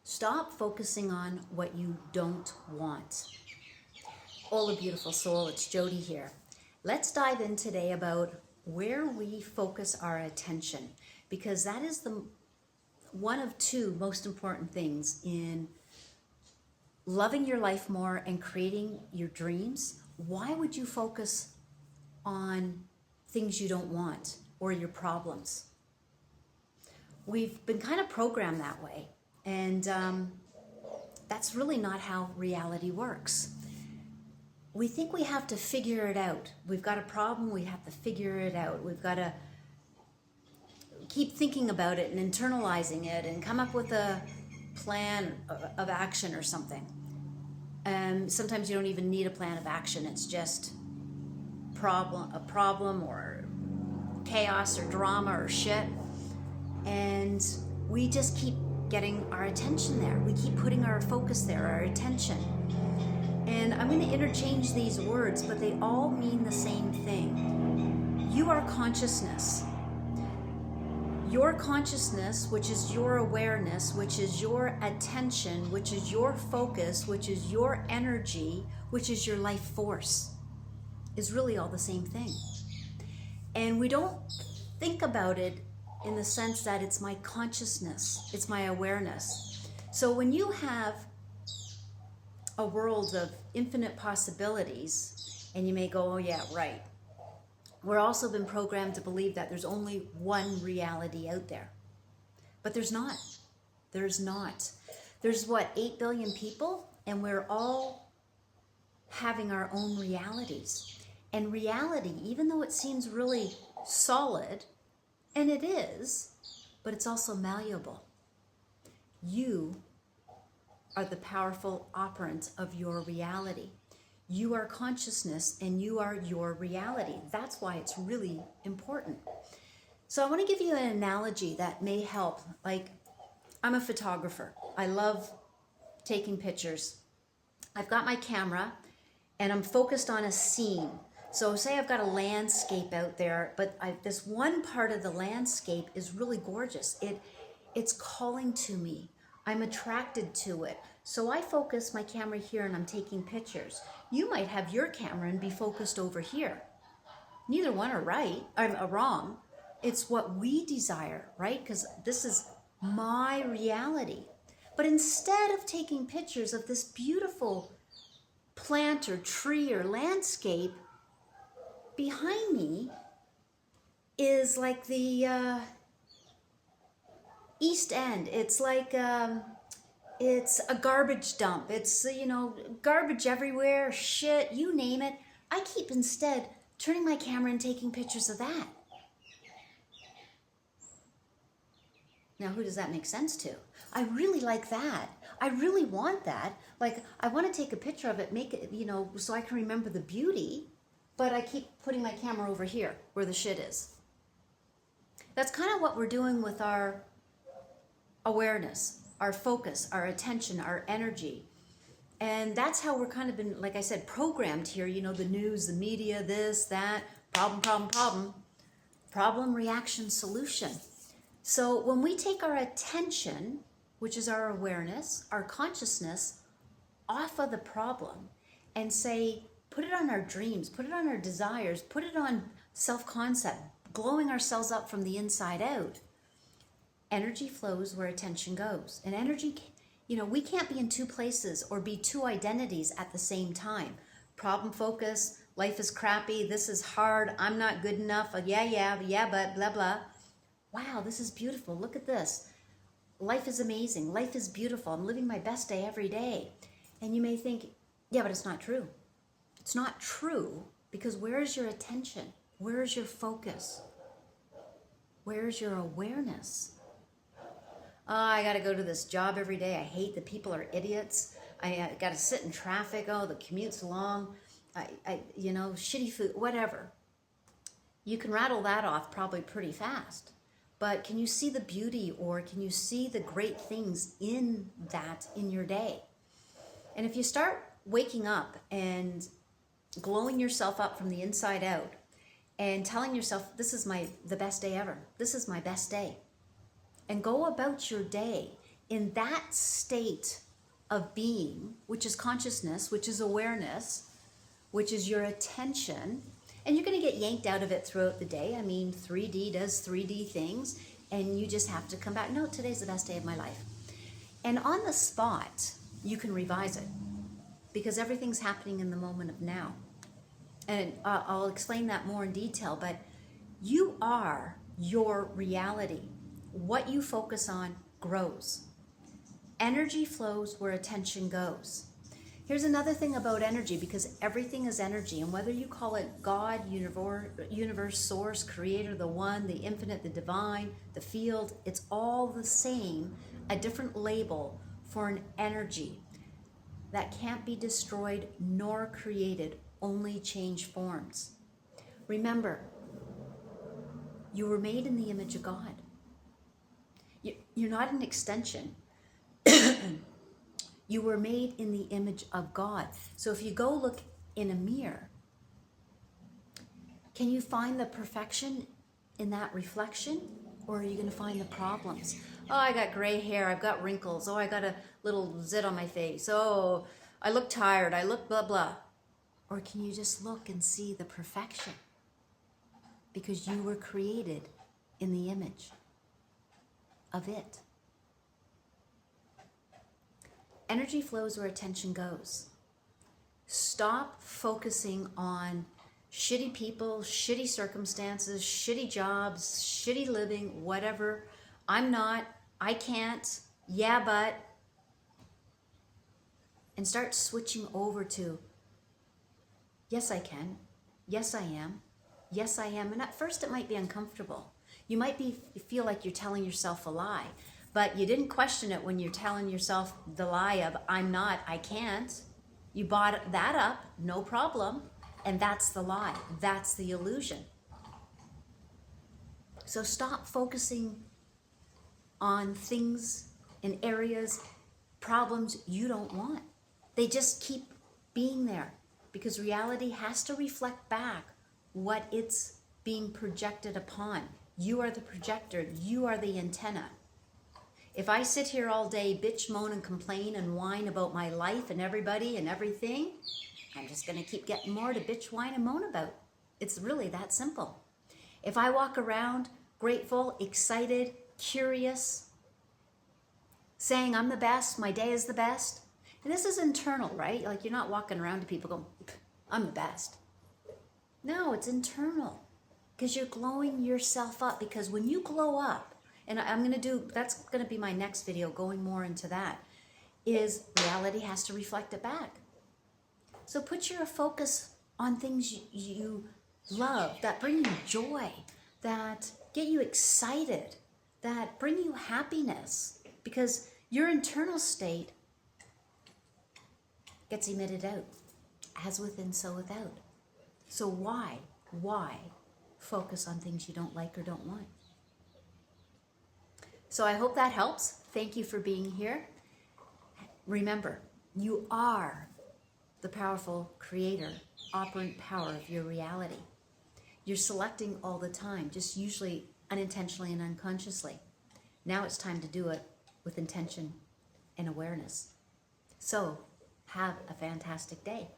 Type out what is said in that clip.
Stop focusing on what you don't want. Hola, beautiful soul. It's Jody here. Let's dive in today about where we focus our attention, because that is the one of two most important things in loving your life more and creating your dreams. Why would you focus on things you don't want or your problems? We've been kind of programmed that way, and that's really not how reality works. We think we have to figure it out. We've got a problem, we have to figure it out. We've got to keep thinking about it and internalizing it and come up with a plan of action or something. Sometimes you don't even need a plan of action. It's just a problem or chaos or drama or shit. And we just keep getting our attention there. We keep putting our focus there, our attention. And I'm going to interchange these words, but they all mean the same thing. You are consciousness. Your consciousness, which is your awareness, which is your attention, which is your focus, which is your energy, which is your life force, is really all the same thing. And we don't think about it in the sense that it's my consciousness, it's my awareness. So when you have a world of infinite possibilities, and you may go, oh yeah, right. We're also been programmed to believe that there's only one reality out there. But there's not. There's not. There's what, 8 billion people? And we're all having our own realities. And reality, even though it seems really solid, and it is, but it's also malleable. You are the powerful operant of your reality. You are consciousness and you are your reality. That's why it's really important. So I want to give you an analogy that may help. Like, I'm a photographer. I love taking pictures. I've got my camera and I'm focused on a scene. So say I've got a landscape out there, but this one part of the landscape is really gorgeous. It's calling to me. I'm attracted to it. So I focus my camera here and I'm taking pictures. You might have your camera and be focused over here. Neither one are right or wrong. It's what we desire, right? Because this is my reality. But instead of taking pictures of this beautiful plant or tree or landscape, behind me is like the East End. It's like it's a garbage dump. It's, garbage everywhere, shit, you name it. I keep instead turning my camera and taking pictures of that. Now, who does that make sense to? I really like that. I really want that. Like, I want to take a picture of it, make it, so I can remember the beauty, but I keep putting my camera over here where the shit is. That's kind of what we're doing with our awareness, our focus, our attention, our energy. And that's how we're kind of been, like I said, programmed here. The news, the media, this, that, problem, reaction, solution. So when we take our attention, which is our awareness, our consciousness, off of the problem and say, put it on our dreams, put it on our desires, put it on self-concept, glowing ourselves up from the inside out, energy flows where attention goes. And energy, we can't be in two places or be two identities at the same time. Problem focus, life is crappy, this is hard, I'm not good enough, yeah, but blah, blah. Wow, this is beautiful, look at this. Life is amazing, life is beautiful, I'm living my best day every day. And you may think, yeah, but it's not true. It's not true, because where is your attention? Where is your focus? Where is your awareness? Oh, I got to go to this job every day. I hate the people are idiots. I got to sit in traffic. Oh, the commute's long. Shitty food, whatever. You can rattle that off probably pretty fast. But can you see the beauty, or can you see the great things in that in your day? And if you start waking up and glowing yourself up from the inside out and telling yourself, this is the best day ever. This is my best day. And go about your day in that state of being, which is consciousness, which is awareness, which is your attention, and you're going to get yanked out of it throughout the day. I mean, 3D does 3D things, and you just have to come back. No, today's the best day of my life. And on the spot, you can revise it because everything's happening in the moment of now. And I'll explain that more in detail, but you are your reality. What you focus on grows. Energy flows where attention goes. Here's another thing about energy, because everything is energy, and whether you call it God, universe, source, creator, the one, the infinite, the divine, the field, it's all the same, a different label for an energy that can't be destroyed nor created, only change forms. Remember, you were made in the image of God. You're not an extension. You were made in the image of God. So if you go look in a mirror, can you find the perfection in that reflection? Or are you going to find the problems? Oh, I got gray hair. I've got wrinkles. Oh, I got a little zit on my face. Oh, I look tired. I look blah, blah. Or can you just look and see the perfection? Because you were created in the image of it. Energy flows where attention goes. Stop focusing on shitty people, shitty circumstances, shitty jobs, shitty living, whatever. I'm not, I can't, yeah, but. And start switching over to, yes, I can. Yes, I am. Yes, I am. And at first it might be uncomfortable. You might feel like you're telling yourself a lie. But you didn't question it when you're telling yourself the lie of, I'm not, I can't. You bought that up, no problem. And that's the lie. That's the illusion. So stop focusing on things and areas, problems you don't want. They just keep being there because reality has to reflect back what it's being projected upon. You are the projector. You are the antenna. If I sit here all day, bitch, moan, and complain and whine about my life and everybody and everything, I'm just going to keep getting more to bitch, whine, and moan about. It's really that simple. If I walk around grateful, excited, curious, saying I'm the best, my day is the best, and this is internal, right? Like you're not walking around to people going, I'm the best. No, it's internal because you're glowing yourself up, because when you glow up, and that's going to be my next video, going more into that, is reality has to reflect it back. So put your focus on things you love, that bring you joy, that get you excited, that bring you happiness, because your internal state gets emitted out, as within, so without. So why focus on things you don't like or don't want? So I hope that helps. Thank you for being here. Remember, you are the powerful creator, operant power of your reality. You're selecting all the time, just usually unintentionally and unconsciously. Now it's time to do it with intention and awareness. So have a fantastic day.